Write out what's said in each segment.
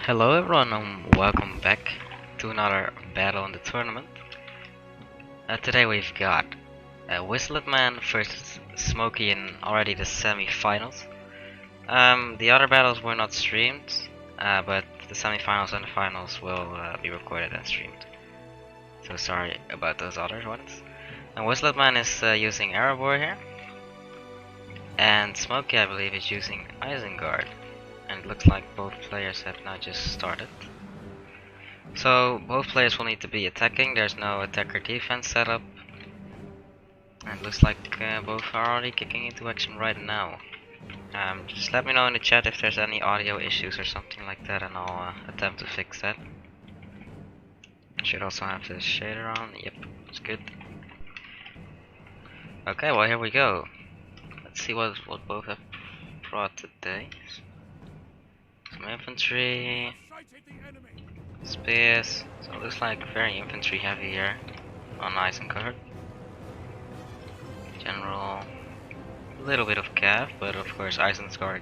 Hello everyone and welcome back to another battle in the tournament. Today we've got Wiseletman versus Smokey in already the semi-finals. The other battles were not streamed, but the semi-finals and the finals will be recorded and streamed. So sorry about those other ones. And Wiseletman is using Erebor here, and Smokey I believe is using Isengard. And it looks like both players have now just started. So both players will need to be attacking. There's no attacker defense setup. And it looks like both are already kicking into action right now. Just let me know in the chat if there's any audio issues or something like that, and I'll attempt to fix that. Should also have the shader on. Yep, it's good. Okay, well here we go. Let's see what both have brought today. Some infantry, spears, so it looks like very infantry heavy here on Isengard. General, a little bit of cav, but of course Isengard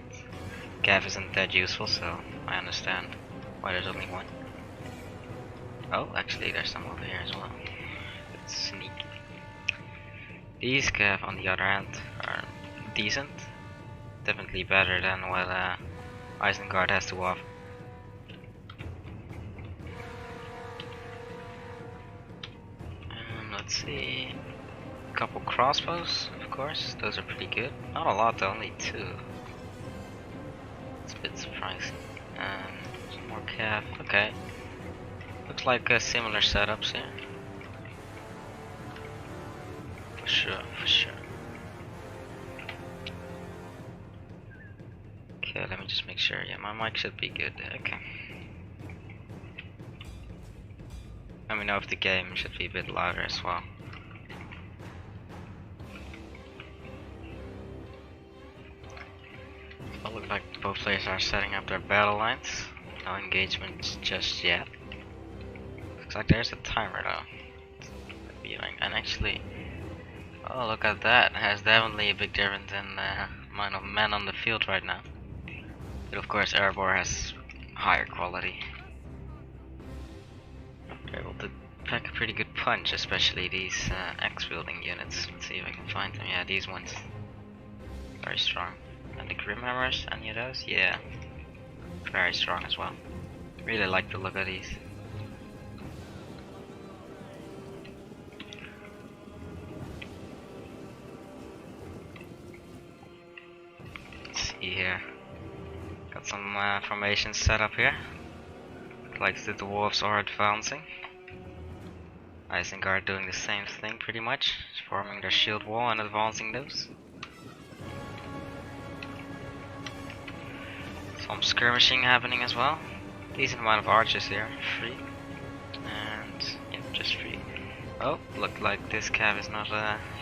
cav isn't that useful, so I understand why there's only one. Oh, actually there's some over here as well. It's sneaky. These cav on the other hand are decent, definitely better than what Isengard has to offer. Let's see, a couple crossbows, of course, those are pretty good. Not a lot though, only 2. It's a bit surprising. Some more cav, okay. Looks like similar setups here. For sure, for sure. Okay, let me just make sure. Yeah, my mic should be good. Okay. Let me know if the game should be a bit louder as well. Well, looks like both players are setting up their battle lines. No engagements just yet. Looks like there's a timer though. And actually, oh look at that. It has definitely a big difference in the amount of men on the field right now. But of course Erebor has higher quality. They're able to pack a pretty good punch, especially these axe wielding units. Let's see if I can find them. Yeah, these ones. Very strong. And the Grim Hammers, any of those? Yeah. Very strong as well. Really like the look of these. Let's see here. Got some formations set up here. Like the dwarves are advancing. Isengard doing the same thing pretty much, forming their shield wall and advancing those. Some skirmishing happening as well. Decent amount of archers here, 3. And yeah, just 3. Oh, looked like this cav is not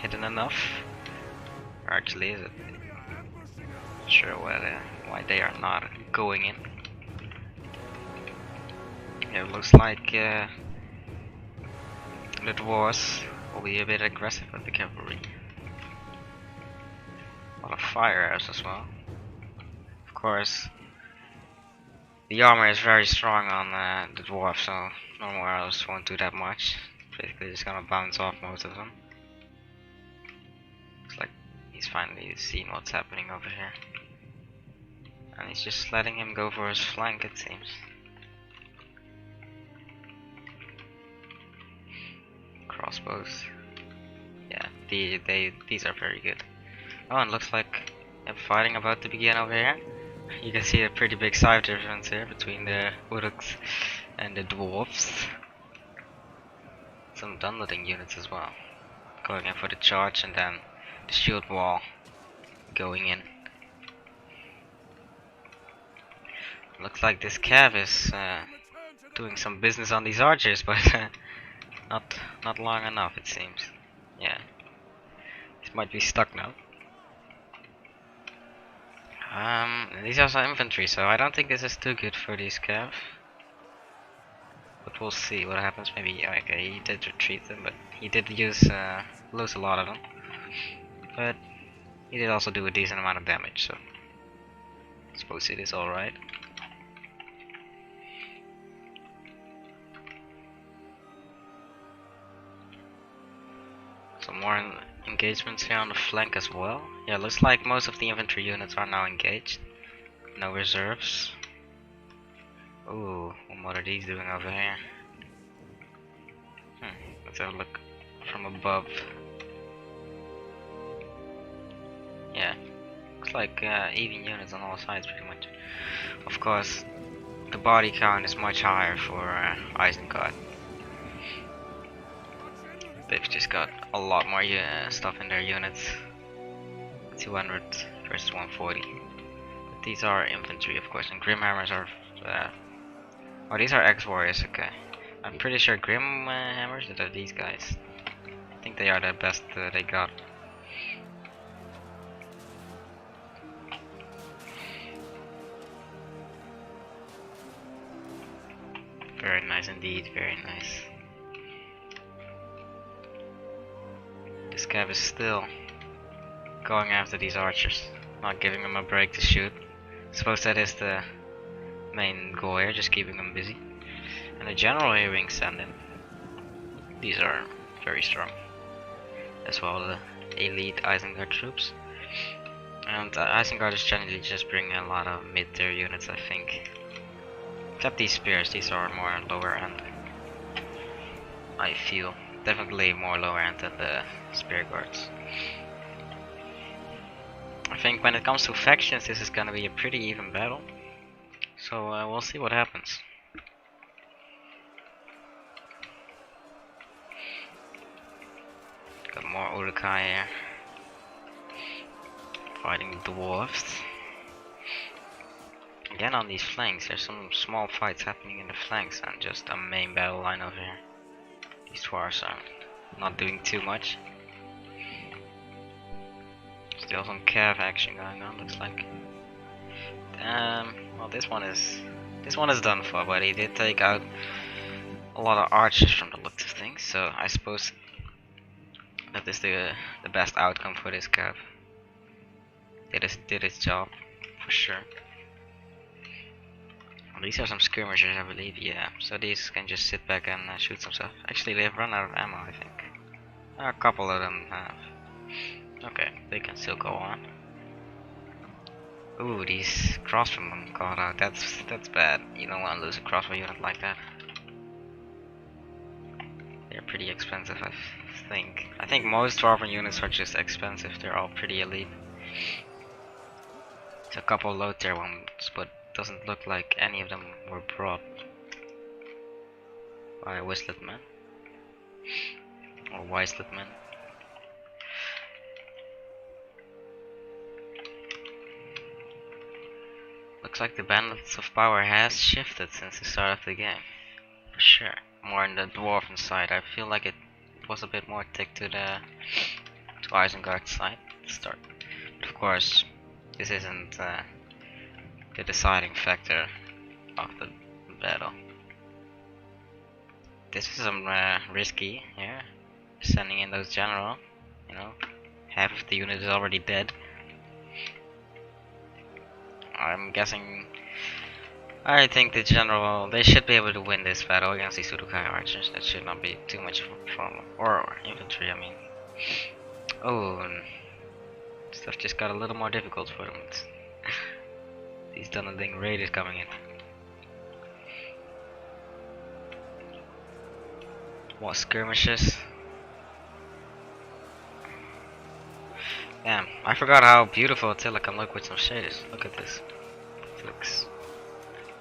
hidden enough. Or actually is it? Not sure why they are not going in. Yeah, it looks like the dwarves will be a bit aggressive with the cavalry. A lot of fire arrows as well. Of course, the armor is very strong on the dwarves, so normal arrows won't do that much. Basically just gonna bounce off most of them. Looks like he's finally seen what's happening over here. And he's just letting him go for his flank, it seems. Crossbows. Yeah, these are very good. Oh, and looks like a fighting about to begin over here. You can see a pretty big size difference here between the Uruks and the dwarves. Some Dunlending units as well. Going in for the charge and then the shield wall going in. Looks like this cav is doing some business on these archers, but not long enough it seems. Yeah, this might be stuck now. These are some infantry, so I don't think this is too good for these cav. But we'll see what happens. Maybe okay, he did retreat them, but he did lose a lot of them. But he did also do a decent amount of damage, so I suppose it is alright. engagements here on the flank as well. Yeah, looks like most of the infantry units are now engaged. No reserves. Ooh, what are these doing over here? Let's have a look from above. Yeah, looks like even units on all sides pretty much. Of course, the body count is much higher for Isengard. They've just got a lot more stuff in their units. 200 versus 140. But these are infantry, of course, and Grimhammers are. Oh, these are ex-warriors. Okay, I'm pretty sure Grimhammers are these guys. I think they are the best they got. Very nice indeed. Very nice. This cab is still going after these archers, not giving them a break to shoot. I suppose that is the main goal here, just keeping them busy. And the general here being sent in. These are very strong. As well, the elite Isengard troops. And Isengard is generally just bringing a lot of mid-tier units, I think. Except these spears, these are more lower end. I feel. Definitely more lower end than the spear guards. I think when it comes to factions, this is gonna be a pretty even battle. So we'll see what happens. Got more Urukai here. Fighting dwarves. Again on these flanks, there's some small fights happening in the flanks and just a main battle line over here. These dwarves are not doing too much. Still some cav action going on, looks like. Well, this one is done for, but he did take out a lot of archers from the looks of things, so I suppose that is the best outcome for this cav. Did its job for sure. Well, these are some skirmishers, I believe. Yeah, so these can just sit back and shoot some stuff. Actually, they've run out of ammo, I think. A couple of them have. Okay, they can still go on. Ooh, these crossbowmen got out. That's bad. You don't want to lose a crossbow unit like that. They're pretty expensive, I think. I think most dwarven units are just expensive. They're all pretty elite. It's a couple low tier ones, but doesn't look like any of them were brought by Wiseletman or Wiseletman. Looks like the balance of power has shifted since the start of the game, for sure. More on the dwarven side. I feel like it was a bit more ticked to Isengard's side to start. But of course, this isn't the deciding factor of the battle. This is some risky here. Sending in those general, you know, half of the unit is already dead. I'm guessing. I think the general, they should be able to win this battle against these Urukai archers. That should not be too much of a problem. Or infantry, I mean. Oh, stuff just got a little more difficult for them. These Dunedin raiders coming in. More skirmishes. Damn, I forgot how beautiful Attila can look with some shaders. Look at this. It looks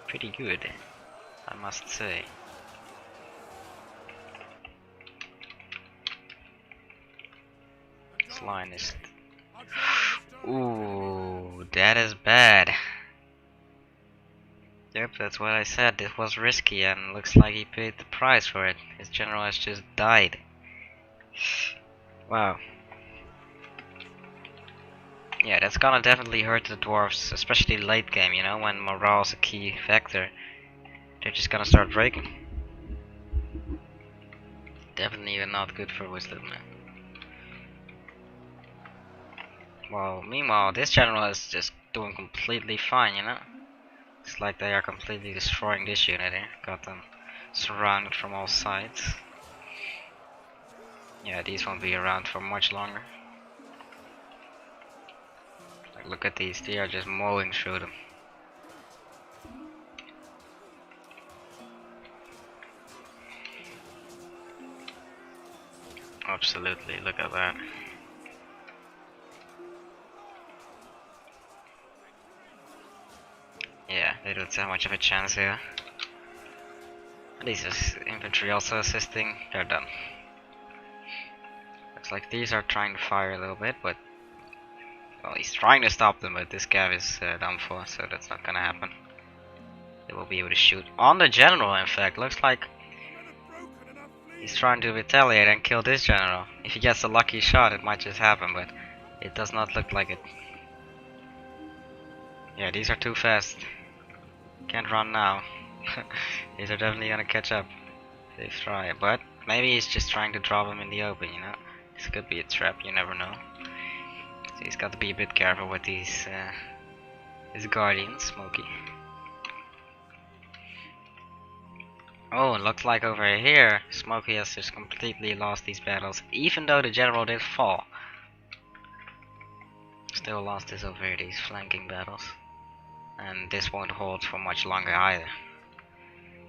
pretty good, I must say. This line is... Ooh, that is bad. Yep, that's what I said. It was risky and looks like he paid the price for it. His general has just died. Wow. Yeah, that's gonna definitely hurt the dwarves, especially late game, you know, when morale is a key factor. They're just gonna start breaking. Definitely not good for Wiseletman. Well, meanwhile, this general is just doing completely fine, you know? It's like they are completely destroying this unit here. Got them surrounded from all sides. Yeah, these won't be around for much longer. Like, look at these, they are just mowing through them. Absolutely, look at that. Yeah, they don't have much of a chance here. These is infantry also assisting, they're done. Looks like these are trying to fire a little bit, but well, he's trying to stop them, but this cav is done for, so that's not gonna happen. They will be able to shoot on the general, in fact. Looks like he's trying to retaliate and kill this general. If he gets a lucky shot, it might just happen, but it does not look like it. Yeah, these are too fast. Can't run now. These are definitely gonna catch up. They try, but maybe he's just trying to drop him in the open, you know? This could be a trap, you never know. So he's got to be a bit careful with these his guardians, Smokey. Oh, it looks like over here Smokey has just completely lost these battles, even though the general did fall. Still lost this over here, these flanking battles. And this won't hold for much longer either.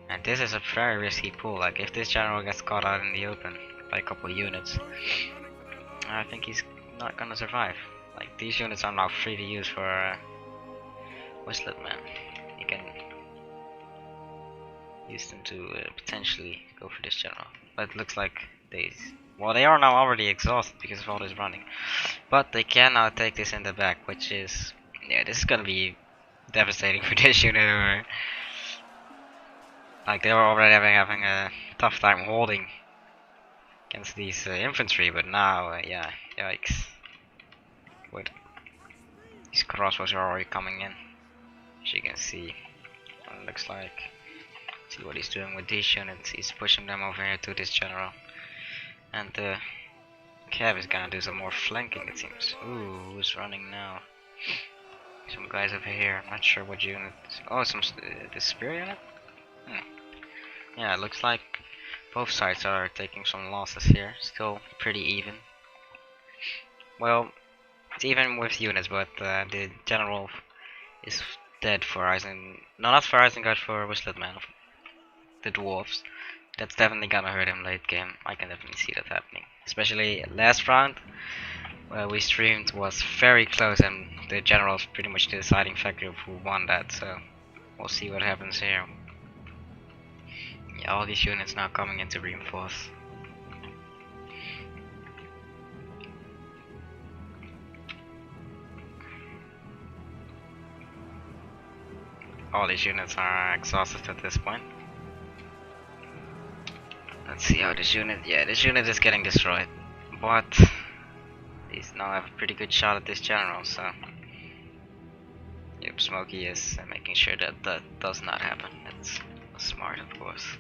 And this is a very risky pull, like if this general gets caught out in the open by a couple of units, I think he's not gonna survive. Like, these units are now free to use for Wiseletman. You can use them to potentially go for this general. But it looks like they are now already exhausted because of all this running. But they can now take this in the back, which is, yeah, this is gonna be devastating for this unit over. Like, they were already having a tough time holding against these infantry, but now, yeah, yikes. Wait, these crossbows are already coming in, as you can see. It looks like, see what he's doing with these units. He's pushing them over here to this general, and the cav is gonna do some more flanking, it seems. Ooh, who's running now? Some guys over here. I'm not sure what unit. Oh, the spear unit. Yeah, it looks like both sides are taking some losses here. Still pretty even. Well, it's even with units, but the general is dead for not for Isengard, for Wiseletman, the dwarves. That's definitely gonna hurt him late game. I can definitely see that happening. Especially last round, where we streamed, was very close, and the general is pretty much the deciding factor of who won that. So we'll see what happens here. Yeah, all these units now coming in to reinforce. All these units are exhausted at this point. Let's see how this unit, yeah, this unit is getting destroyed. But these now have a pretty good shot at this general, so yep, Smokey is making sure that that does not happen. That's smart, of course.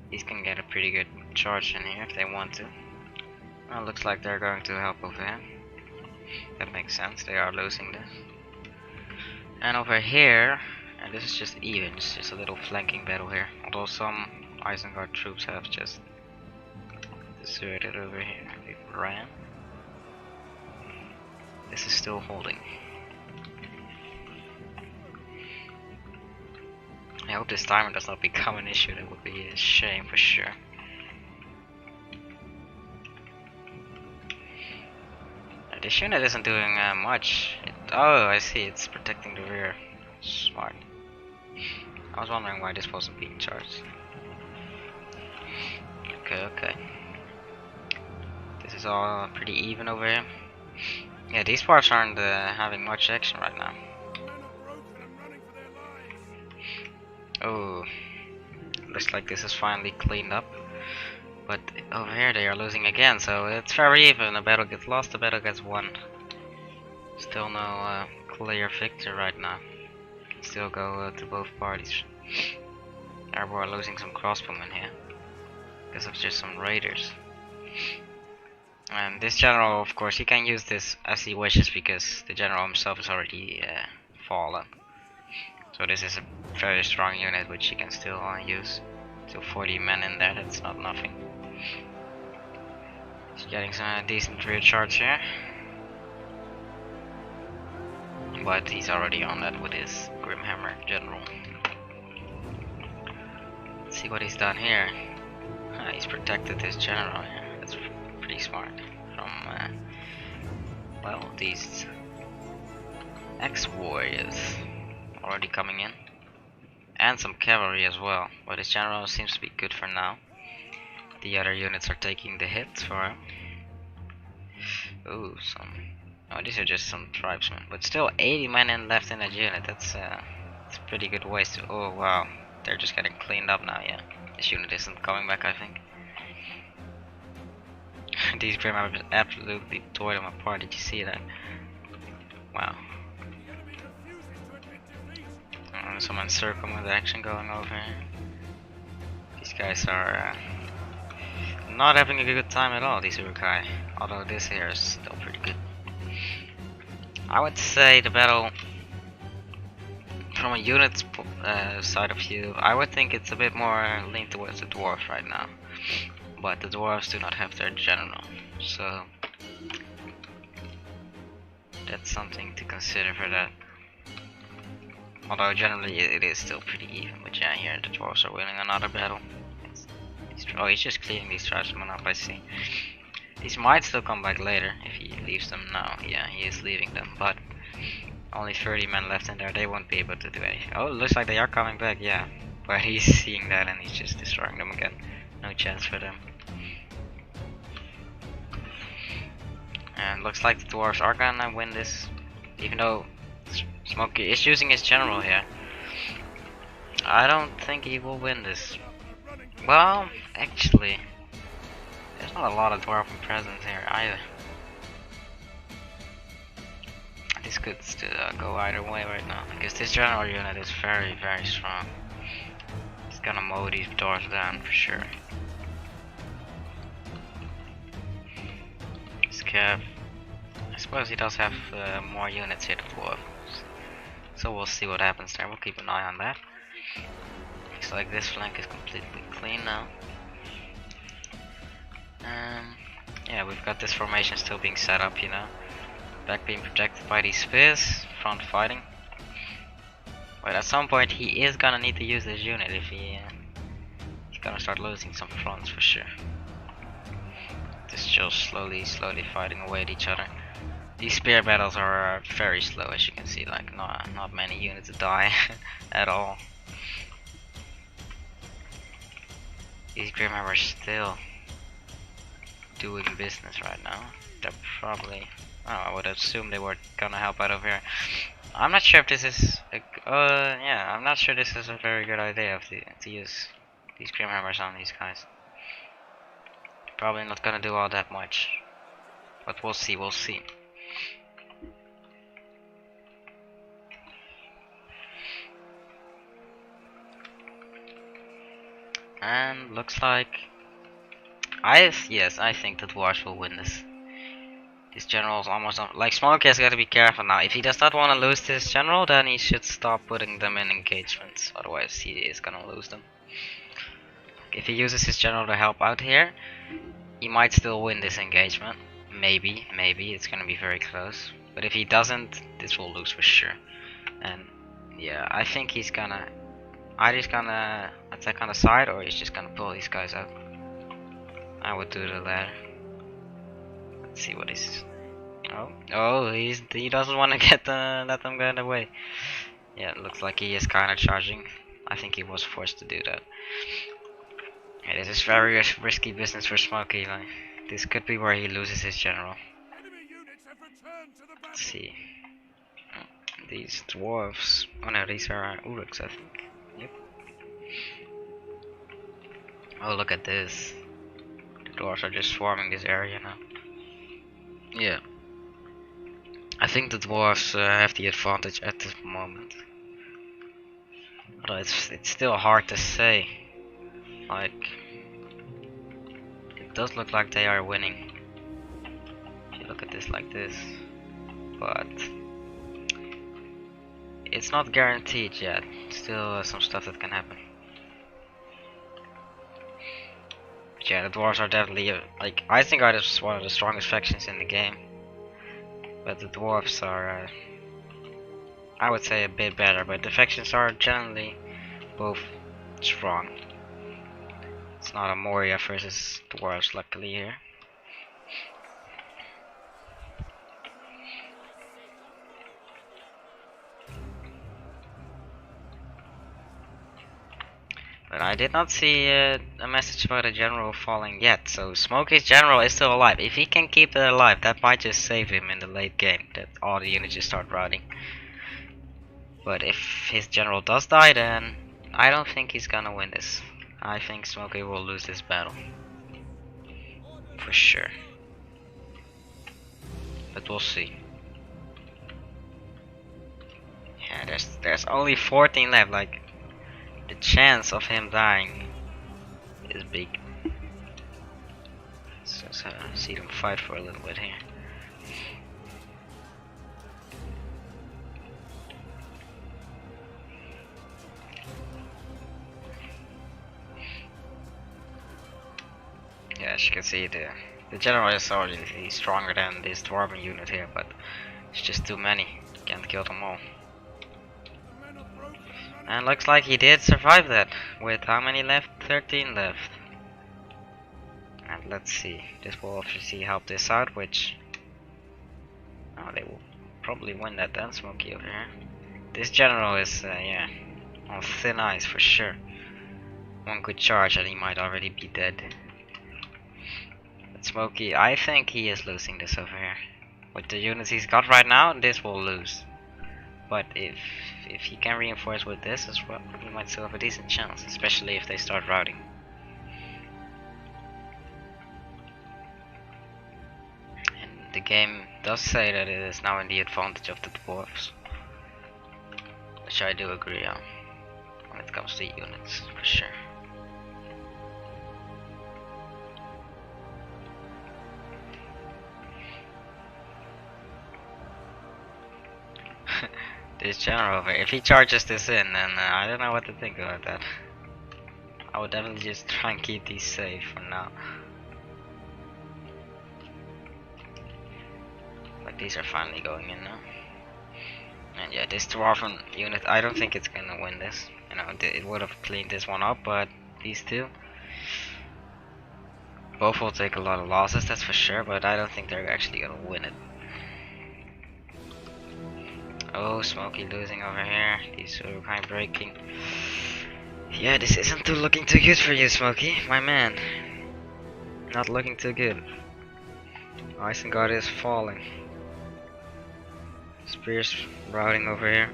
These can get a pretty good charge in here if they want to. Well, looks like they're going to help over here. That makes sense, they are losing this. And over here, and this is just even, it's just a little flanking battle here. Although some Isengard troops have just deserted over here. They ran. This is still holding. I hope this timer does not become an issue. That would be a shame for sure. This unit isn't doing much. Oh, I see. It's protecting the rear. Smart. I was wondering why this wasn't being charged. Okay. This is all pretty even over here. Yeah, these parts aren't having much action right now. Oh, looks like this is finally cleaned up. But over here they are losing again, so it's very even. A battle gets lost, a battle gets won. Still no clear victor right now. Can still go to both parties. Arbo are losing some crossbowmen here because of just some raiders. And this general, of course, he can use this as he wishes because the general himself is already fallen. So this is a very strong unit which he can still use. Still 40 men in there, that's not nothing. He's getting some decent rear charge here. but he's already on that with his Grimhammer General. Let's see what he's done here. He's protected his general here. That's pretty smart from well, these ex-warriors already coming in, and some cavalry as well. But his general seems to be good for now. The other units are taking the hits for him. Ooh, oh, these are just some tribesmen, but still 80 men in left in that unit. That's a pretty good waste to. Oh wow, they're just getting cleaned up now. Yeah, this unit isn't coming back, I think. These Grimhammers absolutely tore them apart. Did you see that? Wow. Some encirclement action going over here. These guys are not having a good time at all, these Urukai. Although this here is still pretty good. I would say the battle, from a unit's side of view, I would think it's a bit more lean towards the dwarves right now. But the dwarves do not have their general, so that's something to consider for that. Although generally it is still pretty even, but yeah, here the dwarves are winning another battle. Oh, he's just cleaning these tribesmen up, I see. These might still come back later if he leaves them now. Yeah, he is leaving them, but only 30 men left in there. They won't be able to do anything. Oh, it looks like they are coming back, yeah. But he's seeing that and he's just destroying them again. No chance for them. And looks like the dwarves are gonna win this, even though Smokey is using his general here. I don't think he will win this. Well, actually, there's not a lot of dwarven presence here either. This could still go either way right now, because this general unit is very, very strong. It's gonna mow these dwarves down for sure. Scav, I suppose he does have more units here to dwarves, so we'll see what happens there. We'll keep an eye on that. Looks like this flank is completely clean now. Yeah, we've got this formation still being set up, you know. Back being protected by these spears, front fighting. But at some point he is gonna need to use this unit if he's gonna start losing some fronts for sure. Just slowly fighting away at each other. These spear battles are very slow, as you can see, like not many units die at all. These Grimhammers are still doing business right now. They're probably, I would assume they were gonna help out over here. I'm not sure if this is yeah, I'm not sure this is a very good idea to use these Grimhammers on these guys. Probably not gonna do all that much, but we'll see. And looks like I think the dwarves will win this. This general is almost on, like Smokey has got to be careful now. If he does not want to lose this general, then he should stop putting them in engagements. Otherwise, he is gonna lose them. If he uses his general to help out here, he might still win this engagement. Maybe it's gonna be very close. But if he doesn't, this will lose for sure. And yeah, I think he's gonna either he's gonna attack on the side or he's just gonna pull these guys out. I would do the latter. Let's see what he's. Oh, he doesn't want to let them get away. Yeah, it looks like he is kind of charging. I think he was forced to do that. Yeah, this is very risky business for Smokey. Like, this could be where he loses his general. Let's see. These dwarves. Oh no, these are Uruks, I think. Yep. Oh, look at this. The dwarves are just swarming this area now. Yeah. I think the dwarves have the advantage at this moment. Although it's still hard to say. Like, it does look like they are winning. If you look at this like this. But it's not guaranteed yet. Still some stuff that can happen. But yeah, the dwarves are definitely like, I think are one of the strongest factions in the game. But the dwarves are I would say a bit better, but the factions are generally both strong. It's not a Moria versus dwarves, luckily here. But I did not see a message about a general falling yet, so Smokey's general is still alive. If he can keep it alive, that might just save him in the late game, that all the units just start routing. But if his general does die, then I don't think he's gonna win this. I think Smokey will lose this battle. For sure. But we'll see. Yeah, there's only 14 left, like the chance of him dying is big. So see them fight for a little bit here. Yeah, as you can see, the general is already stronger than this dwarven unit here, but it's just too many. Can't kill them all. And looks like he did survive that. With how many left? 13 left. And let's see. This will obviously help this out, which... oh, they will probably win that then, Smokey over here. This general is, yeah, on thin ice for sure. One good charge and he might already be dead. But Smokey, I think he is losing this over here. With the units he's got right now, this will lose. But if he can reinforce with this as well, he might still have a decent chance, especially if they start routing. And the game does say that it is now in the advantage of the dwarves, which I do agree on when it comes to units, for sure. This general over here, if he charges this in, then I don't know what to think about that. I would definitely just try and keep these safe for now. But these are finally going in now. And yeah, this dwarven unit, I don't think it's gonna win this. You know, it would have cleaned this one up, but these two both will take a lot of losses, that's for sure, but I don't think they're actually gonna win it. Oh, Smokey losing over here. These are kind of breaking. Yeah, this isn't looking too good for you, Smokey, my man. Not looking too good. Isengard is falling. Spears routing over here.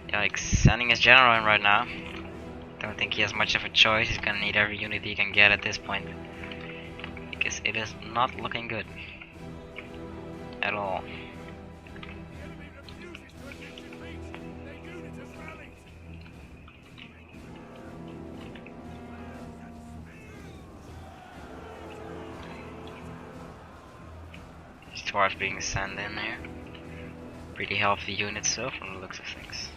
Yikes, sending his general in right now. Don't think he has much of a choice. He's gonna need every unit he can get at this point, because it is not looking good at all. Dwarves being sent in there. Pretty healthy units though, from the looks of things.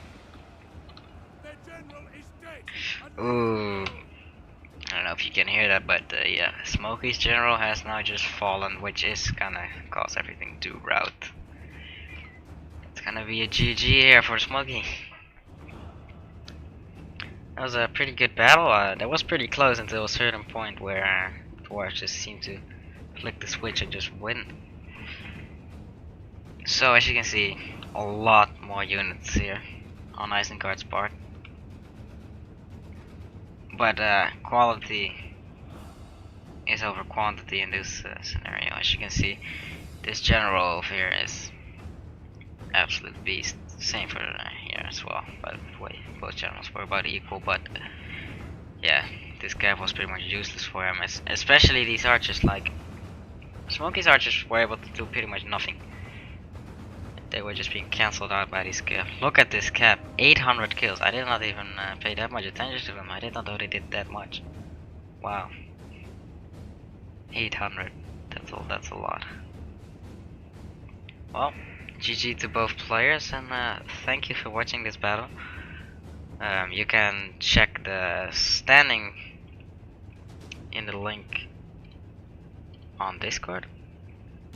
Ooh, I don't know if you can hear that, but yeah, Smokey's general has now just fallen, which is gonna cause everything to rout. It's gonna be a GG here for Smokey. That was a pretty good battle. That was pretty close until a certain point where dwarves just seem to flick the switch and just win. So as you can see, a lot more units here on Isengard's part. But quality is over quantity in this scenario. As you can see, this general over here is absolute beast. Same for here as well. By the way, both generals were about equal, but yeah, this guy was pretty much useless for him. Especially these archers, like Smokey's archers were able to do pretty much nothing. They were just being cancelled out by this cap. Look at this cap, 800 kills. I did not even pay that much attention to them. I did not know they did that much. Wow, 800. That's a lot. Well, GG to both players, and thank you for watching this battle. You can check the standing in the link on Discord.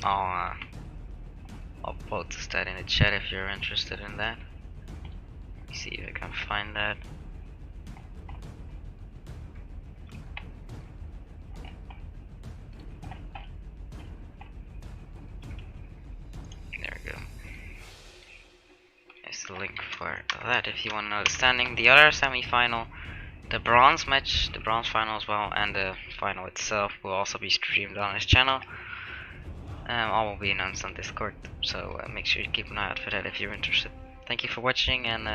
I'll I'll post that in the chat if you're interested in that. Let me see if I can find that. There we go. There's the link for that if you want to know the standing. The other semi-final, the bronze match, the bronze final as well, and the final itself will also be streamed on his channel. All will be announced on Discord, so make sure you keep an eye out for that if you're interested. Thank you for watching, and